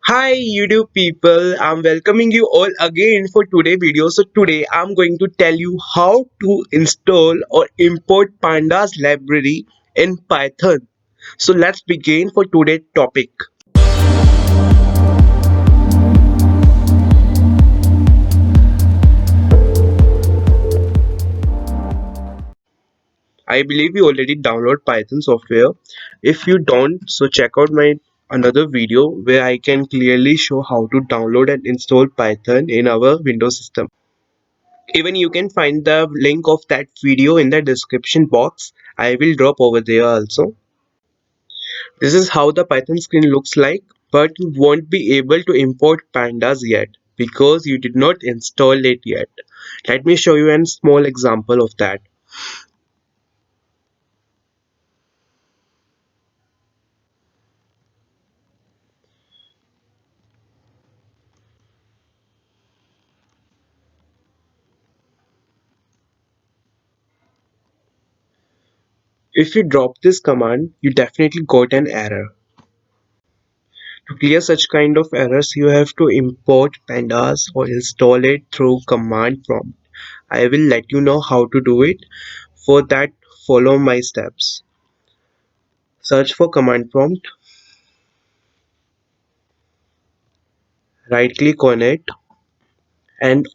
Hi YouTube people, I'm welcoming you all again for today's video. So today I'm going to tell you how to install or import pandas library in Python. So let's begin for today's topic. I believe you already download Python software. If you don't, so check out my another video where I can clearly show how to download and install Python in our Windows system. Even you can find the link of that video in the description box. I will drop over there also. This is how the Python screen looks like, but you won't be able to import pandas yet because you did not install it yet. Let me show you a small example of that. If you drop this command, you definitely got an error. To clear such kind of errors, you have to import pandas or install it through command prompt. I will let you know how to do it. For that, follow my steps. Search for command prompt, right click on it and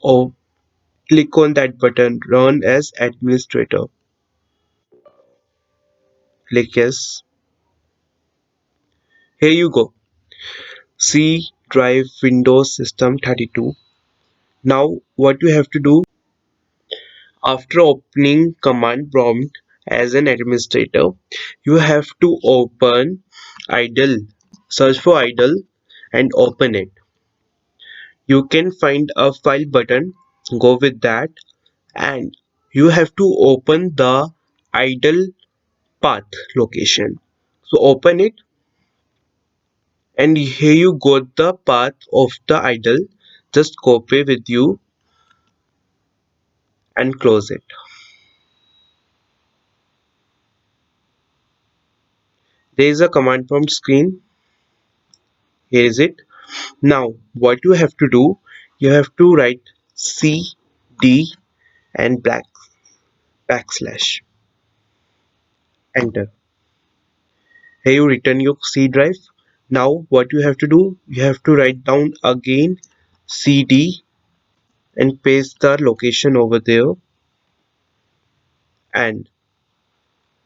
click on that button run as administrator. Click yes. Here you go. C drive Windows System 32. Now what you have to do after opening command prompt as an administrator, you have to open idle. Search for idle and open it. You can find a file button, go with that, and you have to open the idle path location. So open it and here you got the path of the idle. Just copy with you and close it. There is a command prompt screen. Here is it. Now what you have to do, you have to write cd and backslash enter. Here you return your C drive. Now what you have to do, you have to write down again cd and paste the location over there, and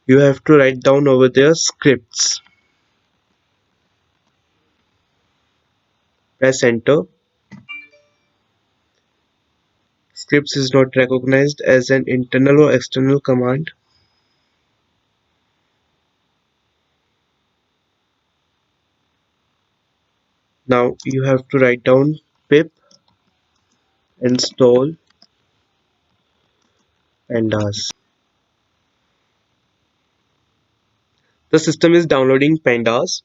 you have to write down over there scripts. Press enter. Scripts is not recognized as an internal or external command. Now you have to write down pip install pandas. The system is downloading pandas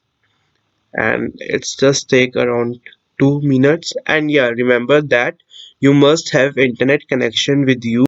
and it's just take around 2 minutes. And yeah, remember that you must have internet connection with you.